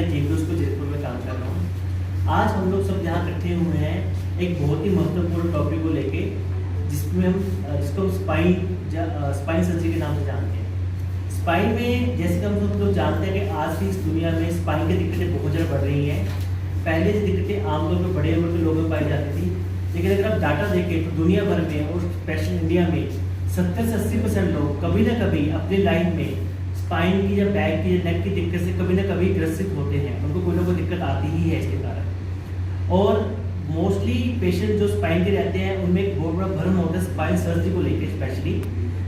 JBS Jaipur में काम कर रहा हूँ। आज हम लोग सब यहाँ इकट्ठे हुए हैं एक बहुत ही महत्वपूर्ण टॉपिक को लेके, जिसको स्पाइन सर्जरी के नाम से जानते हैं। स्पाइन में जैसे कि हम सब लोग जानते हैं कि आज की इस दुनिया में स्पाइन की दिक्कतें बहुत ज़्यादा बढ़ रही हैं। पहले ये दिक्कतें आमतौर पर बड़े उम्र के लोगों में पाई जाती थी, लेकिन अगर आप डाटा देखें तो दुनिया भर में और स्पेशल इंडिया में 70 से 80% लोग कभी ना कभी अपनी लाइफ में स्पाइन की या बैक की या नेक की दिक्कत से कभी ना कभी ग्रसित होते हैं। उनको कोई ना कोई दिक्कत आती ही है इसके कारण। और मोस्टली पेशेंट जो स्पाइन के रहते हैं उनमें एक बहुत बड़ा भ्रम होता है स्पाइन सर्जरी को लेकर। स्पेशली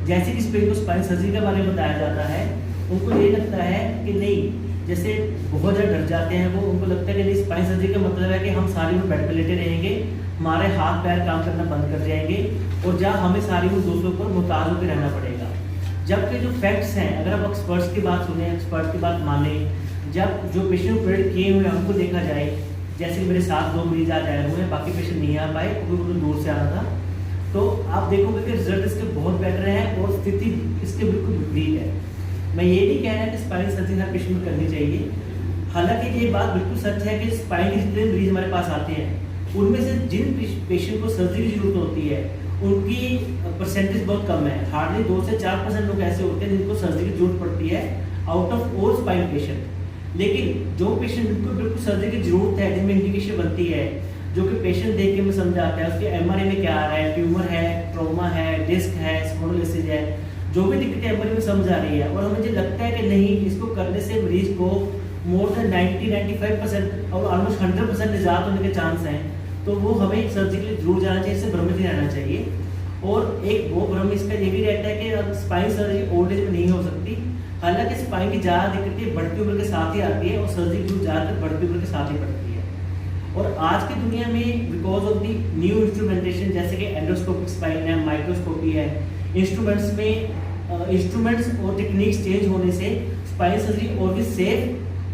जैसे कि पेशेंट को स्पाइन सर्जरी के बारे में बताया जाता है, उनको ये लगता है कि नहीं, जैसे बहुत ज़्यादा डर जाते हैं वो। उनको लगता है कि नहीं, स्पाइन सर्जरी का मतलब है कि हम सारी उम्र बेड पर लेटे रहेंगे, हमारे हाथ पैर काम करना बंद कर जाएंगे और जहाँ हमें सारी उम्र दूसरों पर मुहताज होकर रहना पड़ेगा। जबकि जो फैक्ट्स हैं, अगर आप एक्सपर्ट्स की बात सुने, एक्सपर्ट की बात माने, जब जो पेशेंट प्रेडिक्ट किए हुए हमको देखा जाए, जैसे कि मेरे साथ 2 मरीज आज आए हुए हैं, बाकी पेशेंट नहीं आ पाए क्योंकि उनको दूर से आना था, तो आप देखोगे कि रिजल्ट इसके बहुत बेटर है और स्थिति इसके बिल्कुल विपरीत है। मैं ये नहीं कह रहा कि स्पाइन सर्जरी हर पेशेंट में करनी चाहिए। हालांकि ये बात बिल्कुल सच है कि स्पाइन के जितने मरीज हमारे पास आते हैं उनमें से जिन पेशेंट को सर्जरी की जरूरत होती है उनकी परसेंटेज बहुत कम है। हार्डली 2 से 4% लोग ऐसे होते हैं जिनको सर्जरी की जरूरत पड़ती है out of all spine patient. लेकिन जो पेशेंट बिल्कुल सर्जरी की जरूरत है, जिनमें इंडिकेशन बनती है, जो कि पेशेंट देख के हमें समझ आता है उसके एमआरआई में क्या आ रहा है, ट्यूमर है, ट्रॉमा है, डिस्क है, स्पॉन्डिलोलिसिस है, जो भी दिक्कतें एमआरआई में समझ आ रही है और हमें लगता है कि नहीं, इसको करने से मरीज को मोर देन 90-95% और ऑलमोस्ट 100% निजात होने के चांस हैं, तो वो हमें सर्जरी के लिए जरूर जाना चाहिए, इससे भ्रमित नहीं रहना चाहिए। और एक वो भ्रम इसका ये भी रहता है कि स्पाइन सर्जरी ओल्ड एज में नहीं हो सकती। हालांकि स्पाइन की ज़्यादा दिक्कतें बढ़ती उम्र के साथ ही आती है और सर्जरी की ज़्यादातर बढ़ती उम्र के साथ ही पड़ती है। और आज की दुनिया में because of the new instrumentation, जैसे कि एंडोस्कोपिक स्पाइन है, माइक्रोस्कोपी है, इंस्ट्रूमेंट्स और टेक्निक्स चेंज होने से स्पाइन सर्जरी और भी सेफ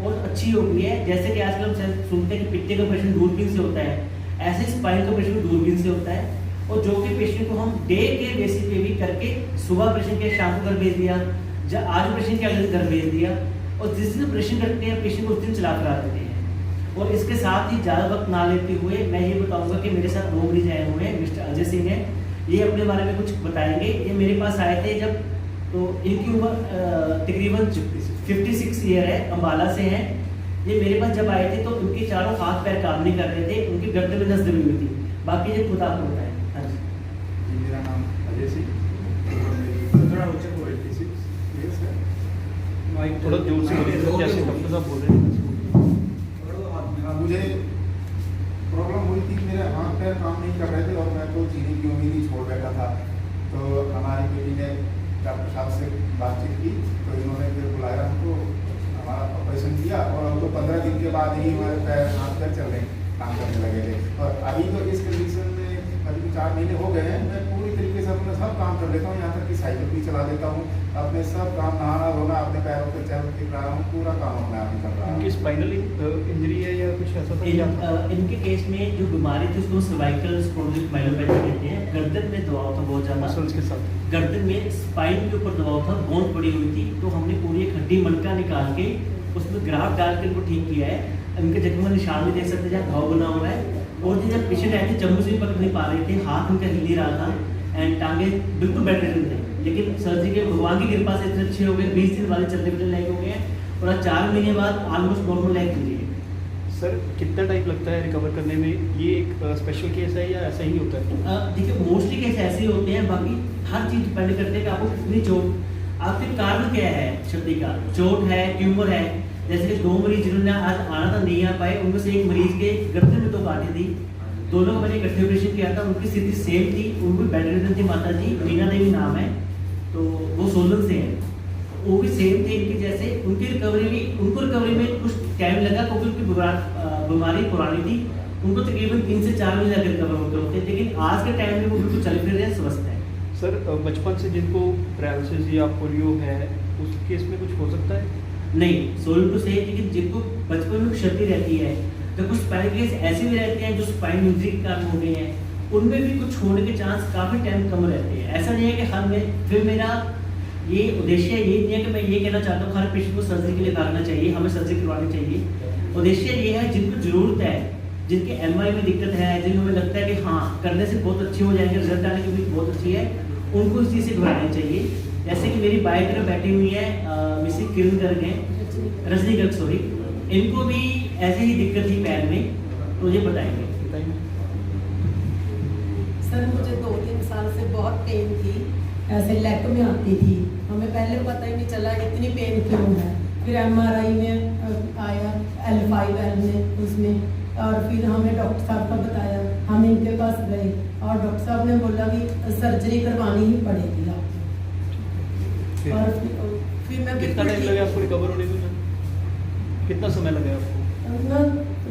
और अच्छी हो गई है। जैसे कि आजकल हम सुनते हैं कि पित्ते का ऑपरेशन दूरबीन से होता है, ऐसे स्पाइन का ऑपरेशन दूरबीन से होता है। और जो कि पेशेंट को हम डे के बेसिस पे भी करके सुबह ऑपरेशन किया, शाम को घर भेज दिया, आज ऑपरेशन किया, अगले घर भेज दिया, और जिस दिन ऑपरेशन करते हैं पेशेंट को उस दिन चला करा देते हैं। और इसके साथ ही ज़्यादा वक्त ना लेते हुए मैं ये बताऊंगा कि मेरे साथ 2 मरीज आए हुए हैं। मिस्टर अजय सिंह है, ये अपने बारे में कुछ बताएंगे। ये मेरे पास आए थे जब, तो इनकी उम्र तकरीबन 56 ईयर है, अम्बाला से हैं। ये मेरे पास जब आए थे तो उनके चारों हाथ पैर काम नहीं कर रहे थे, उनकी गर्दन में नस दबी हुई थी। बाकी ये खुद आपको बताएं। हाँ जी, मेरा नाम अजय सिंह, थोड़ा ऊंचा बोल, 86 ईयर्स है। माइक थोड़ा जोर से बोलिए, जैसे डॉक्टर साहब बोल रहे हैं। मुझे प्रॉब्लम हुई थी कि मेरे हाथ पैर काम नहीं कर रहे थे और मैं तो जीने की उम्मीद ही छोड़ बैठा था। तो हमारी बेटी ने डॉक्टर साहब से बातचीत की, तो इन्होंने फिर बुलाया हमको, हमारा ऑपरेशन किया और हम तो 15 दिन के बाद ही हमारे पैर हाथ पैर चल रहे काम करने लगे थे। और अभी तो इस कंडीशन में अभी 4 महीने हो गए हैं, मैं पूरी तरीके से अपना सब काम कर लेता हूँ, यहाँ तक कि साइकिल भी चला लेता हूँ, अपने सब काम, नहाना धोना, अपने पैरों पर चल फिर रहा हूँ, पूरा काम अपने आप ही कर रहा हूँ। उनकी स्पाइनल इंजरी है या कुछ ऐसा था? इनके केस में जो बीमारी थी उसको सर्वाइकल स्पॉन्डिलोमाइलोपैथी कहते हैं। गर्दन में दबाव था बहुत ज़्यादा, मसल्स के साथ गर्दन में स्पाइन के ऊपर दबाव था, बोन पड़ी हुई थी। तो हमने पूरी एक हड्डी मनका निकाल के उसमें ग्राफ डाल के उनको ठीक किया है। उनके जख्म में निशान भी देख सकते हैं जहाँ घाव बना हुआ है। और जब पेशेंट आए थे चम्मच भी पकड़ नहीं पा रहे थे, हाथ उनका हिल नहीं रहा था एंड टांगे बिल्कुल बेड रिडन थे। लेकिन सर्जरी के भगवान की कृपा से इतने अच्छे हो गए, 20 दिन वाले चलने फिरने लायक हो गए हैं और आज 4 महीने बाद ऑलमोस्ट नॉर्मल लाइफ जी रही है। सर कितना टाइम लगता है रिकवर करने में? ये एक स्पेशल केस है या ऐसा ही होता है? देखिए, मोस्टली केस ऐसे ही होते हैं। बाकी हर चीज़ डिपेंड करते हैं कि आपको कितनी चोट, आपके कारण क्या है क्षति का, चोट है, ट्यूमर है। जैसे कि 2 मरीज जिन्होंने आज आना था नहीं आ पाए, उनमें से एक मरीज के गर्दन में तो काटी थी, दोनों मैंने इकट्ठे ऑपरेशन किया था, उनकी स्थिति सेम थी, उनको बेड रिडन थी। माता जी मीना देवी नाम है, तो वो सोलन से हैं, वो भी सेम थे इनकी जैसे। उनको रिकवरी में कुछ टाइम लगा क्योंकि उनकी बीमारी पुरानी थी। उनको तकरीबन 3 से 4 महीने लगे रिकवर होते, लेकिन आज के टाइम में वो बिल्कुल चल फिर रहे हैं, स्वस्थ है। सर बचपन से जिनको पैरालिसिस या पोलियो है उस केस में कुछ हो सकता है? नहीं, सोलन तो सही है, लेकिन जिनको बचपन में क्षति रहती है, तो कुछ स्पाइन केस ऐसे भी रहते हैं जो स्पाइन इंजरी के कारण हो गए हैं, उनमें भी कुछ होने के चांस काफ़ी टाइम कम रहते हैं। ऐसा नहीं है कि हर में फिर मेरा ये उद्देश्य ये नहीं है कि मैं ये कहना चाहता हूँ हर पेशेंट को सर्जरी के लिए भागना चाहिए, हमें सर्जरी करवानी चाहिए। उद्देश्य ये है जिनको जरूरत है, जिनके एमआई में दिक्कत है, जिनको हमें लगता है कि हाँ करने से बहुत अच्छे हो जाएंगे, रिजल्ट आने की उम्मीद बहुत अच्छी है, उनको इस चीज़ से घबराना चाहिए। जैसे कि मेरी बाइक में बैठी हुई है मिसेस किरण गर्ग हैं, रजनी गर्ग सॉरी, इनको भी ऐसे ही दिक्कत थी पैर में, तो ये बताएंगे। सर मुझे 2-3 साल से बहुत पेन थी, ऐसे लेग में आती थी, हमें पहले पता ही नहीं चला इतनी पेन क्यों है। फिर एमआरआई में आया L5L में उसमें, और फिर हमें डॉक्टर साहब का बताया, हम इनके पास गए और डॉक्टर साहब ने बोला कि सर्जरी करवानी ही पड़ेगी आपको। और फिर मैं कितना टाइम लगा आपको रिकवर होने में? कितना समय लगा आपको?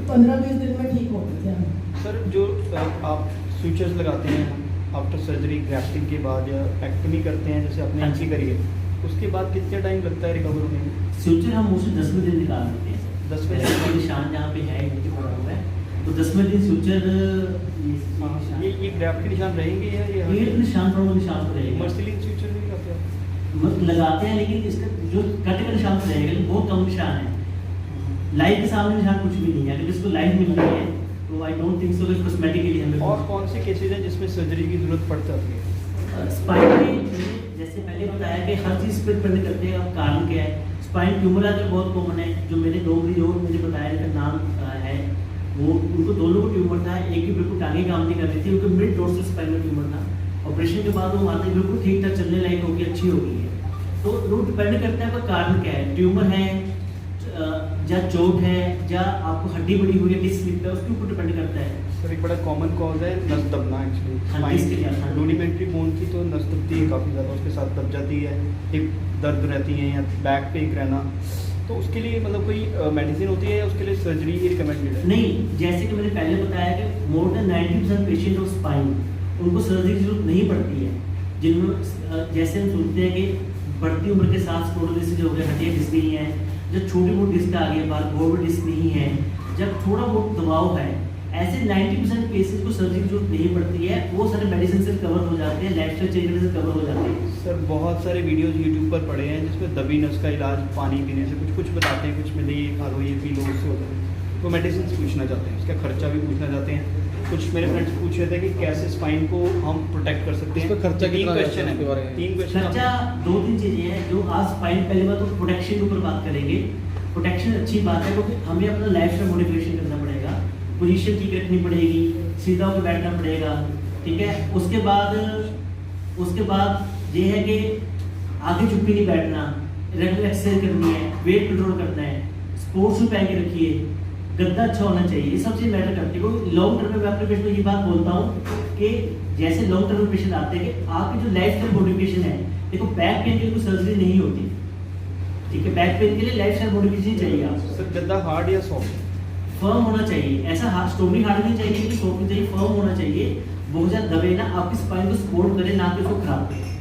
15-20 दिन में ठीक हो गए थे। सर जो आप सूचर्स लगाते हैं आफ्टर सर्जरी ग्राफ्टिंग के बाद या एक्टमी करते हैं, जैसे आपने एंसी करी है, उसके बाद कितना टाइम लगता है रिकवर होने में? फ्यूचर हम उसे 10वें दिन निकाल देते हैं। 10वें दिन का निशान जहाँ पे है नीचे पड़ा हुआ है, तो 10वें दिन फ्यूचर ये ग्राफ्ट के निशान रहेंगे या ये निशान थोड़ा निशान तो रहेगा, मर्सिलिन फ्यूचर नहीं लगाते आप? मत लगाते हैं, लेकिन इसका जो कट का निशान तो रहेगा, लेकिन बहुत कम निशान है। लाइफ के सामने निशान कुछ भी नहीं है, अगर जिसको लाइफ मिल रही है तो आई डोंट थिंक सो कि कॉस्मेटिकली हमें। और कौन से केसेज हैं जिसमें सर्जरी की जरूरत पड़ जाती है? स्पाइन में जैसे पहले बताया कि हर चीज़ पर डिपेंड करते हैं, अब कारण क्या है। स्पाइन ट्यूमर आजकल बहुत कॉमन है, जो मेरे 2 मरीज और मुझे बताया जिनका नाम है, वो उनको दोनों को ट्यूमर था, एक की बिल्कुल टांगे काम नहीं कर रही थी, उनको मिड डोर्सल स्पाइन में ट्यूमर था। ऑपरेशन के बाद वो माता बिल्कुल ठीक ठाक चलने लायक होगी, अच्छी हो गई है। तो वो डिपेंड करता है आपका कारण क्या है, ट्यूमर है या चोट है या आपको हड्डी बड़ी हुई है, डिस्क स्लिप है, उसके ऊपर डिपेंड करता है। सर एक बड़ा कॉमन कॉज है नस दबना एक्चुअली। हाँ, इसके लिए, हाँ। रूडिमेंट्री बोन की तो नस दबती है काफ़ी ज़्यादा, उसके साथ दब जाती है, हिप दर्द रहती है या बैक पे एक रहना, तो उसके लिए मतलब कोई मेडिसिन होती है या उसके लिए सर्जरी ही रिकमेंडेड है? नहीं, जैसे कि मैंने पहले बताया कि more than 90% patient of spine उनको सर्जरी की जरूरत नहीं पड़ती है। जिनमें जैसे हम सुनते हैं कि बढ़ती उम्र के साथ स्पोरोसिस हो गया, हड्डियाँ डिस्क नहीं है, जब छोटी मोटी डिस्क आ गई है, बाहर गोल डिस्क नहीं है, जब थोड़ा बहुत दबाव है, ऐसे 90% केसेस को सर्जरी की जरूरत नहीं पड़ती है, वो सारे मेडिसिन से कवर हो जाते हैं, लाइफस्टाइल चेंज से कवर हो जाते हैं। सर बहुत सारे वीडियोस यूट्यूब पर पड़े हैं जिसमें दबी नस का इलाज पानी पीने से कुछ बताते हैं, कुछ में ये खा लो ये पी लो उससे होता है, तो मेडिसिन पूछना चाहते हैं, उसका खर्चा भी पूछना चाहते हैं। कुछ मेरे फ्रेंड्स पूछ रहे थे कि कैसे स्पाइन को हम प्रोटेक्ट कर सकते हैं। उसका खर्चा तीन कितना क्वेश्चन उसके बारे है, में? 3 क्वेश्चन। खर्चा 2-3 चीज़ें हैं जो आज स्पाइन, पहली बात तो प्रोटेक्शन के ऊपर बात करेंगे। प्रोटेक्शन अच्छी बात है क्योंकि हमें अपना लाइफस्टाइल मॉडिफिकेशन करना पड़ेगा, पोजीशन ठीक रखनी पड़ेगी, सीधा होकर बैठना पड़ेगा, ठीक है। उसके बाद ये है कि आगे झुक के नहीं बैठना, रेगुलर एक्सरसाइज करनी है, वेट कंट्रोल करना है, स्पोर्ट्स शू पहन के रखिए, गद्दा अच्छा होना चाहिए, ये सब चीज़ मैटर करती है। क्योंकि लॉन्ग टर्म में मैं अपने पेशेंट को ये बात बोलता हूँ कि जैसे लॉन्ग टर्म में पेशेंट आते हैं कि आपकी जो लाइफस्टाइल मॉडिफिकेशन है, देखो बैक पेन के लिए कोई सर्जरी नहीं होती, ठीक है। बैक पेन के लिए लाइफस्टाइल मॉडिफिकेशन चाहिए आपको। सर गद्दा हार्ड या सॉफ्ट? फर्म होना चाहिए, ऐसा स्टोनी हार्ड नहीं चाहिए कि सॉफ्ट नहीं चाहिए, फर्म होना चाहिए, बहुत ज़्यादा दबे ना, आपकी स्पाइन को सपोर्ट करे, ना कि उसको खराब करे।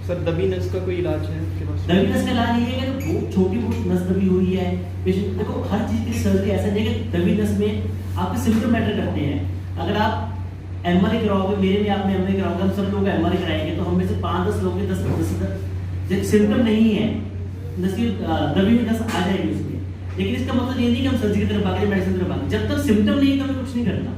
सर दबी नस का कोई इलाज है आपके पास? दबी नस का इलाज ये है कि बहुत छोटी बहुत नस दबी हुई है पेशेंट, देखो हर चीज़ की सर्जरी ऐसा नहीं है कि दबी नस में आपके सिम्टम मैटर करते हैं। अगर आप एमआरआई कराओगे, मेरे में आपने एमआरआई कराओगे, हम सब लोग एमआरआई कराएंगे, तो हम में से 5-10 लोग 10 सिम्टम नहीं है, नस की दबी हुई नस आ जाएगी उसमें, लेकिन इसका मतलब ये नहीं कि हम सर्जरी की तरफ भागे, मेडिसिन की तरफ भागे। जब तक सिम्टम नहीं है तो हमें कुछ नहीं करना।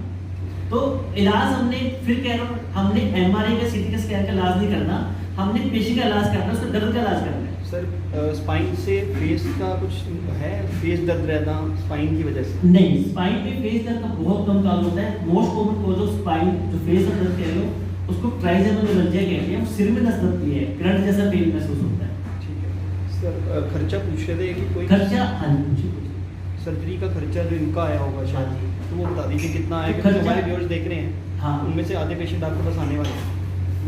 तो इलाज हमने, फिर कह रहा हूँ, हमने एमआरआई का सीटी स्कैन का इलाज नहीं करना, हमने पेशी का इलाज करना, उसका दर्द का इलाज करना है। सर स्पाइन से फेस का कुछ है, फेस दर्द रहना स्पाइन की वजह से? नहीं, स्पाइन में फेस दर्द का बहुत कम काज होता है। Most common cause of spine जो फेस दर्द कह रहे हो उसको ट्राइजेमिनोलजिया कहते हैं, सिर में नस दबती है, करंट जैसा पेन महसूस होता है। ठीक है सर, खर्चा पूछ रहे थे कि कोई खर्चा, हाँ जी, सर्जरी का खर्चा जो इनका आया होगा शायद, हाँ जी। तो वो बता दीजिए कितना आया, तो क्योंकि खर्चा- हमारे व्यूअर्स देख रहे हैं, हाँ। उनमें से आधे पेशेंट आपके पास आने वाले हैं।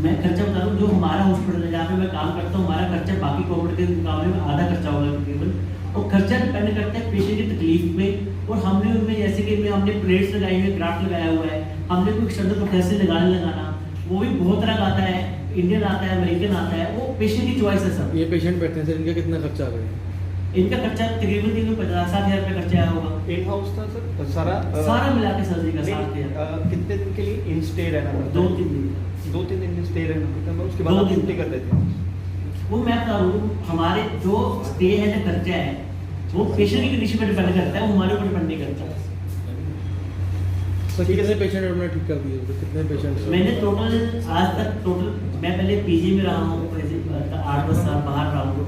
मैं खर्चा बता दूं, जो हमारा हॉस्पिटल है जहाँ पे मैं काम करता हूँ, हमारा खर्चा बाकी कॉर्पोरेट के मुकाबले में आधा खर्चा होगा तकरीबन, और खर्चा डिपेंड करता है पेशेंट की तकलीफ पे। और हमने उनमें जैसे कि हमने प्लेट्स लगाई हुई है, ग्राफ्ट लगाया हुआ है, हमने कोई एक्सटर्नल प्रोफेसर लगाना, वो भी बहुत तरह का आता है, इंडियन आता है, अमेरिकन आता है, वो पेशेंट की चॉइस है सब। ये पेशेंट बैठने से इनका कितना खर्चा आ गया? इनका खर्चा तकरीबन 50-60 हज़ार रुपये खर्चा आया होगा, इन हाउस था सर सारा? सारा मिला के सर्जरी का 60 नहीं, हज़ार। कितने दिन के लिए इन स्टे रहना पड़ता है? 2-3 दिन। 2-3 दिन स्टे रहना पड़ता है, उसके बाद 2 आप दिन। छुट्टी कर देते हैं? वो मैं बता रहा हूँ, हमारे जो स्टे है, जो खर्चा है, वो पेशेंट की कंडीशन पर डिपेंड करता है, वो हमारे ऊपर डिपेंड नहीं करता। सर कितने पेशेंट आपने ठीक कर दिए, कितने पेशेंट? मैंने टोटल आज तक मैं पहले पीजी में रहा हूँ, 8-10 साल बाहर रहा हूँ,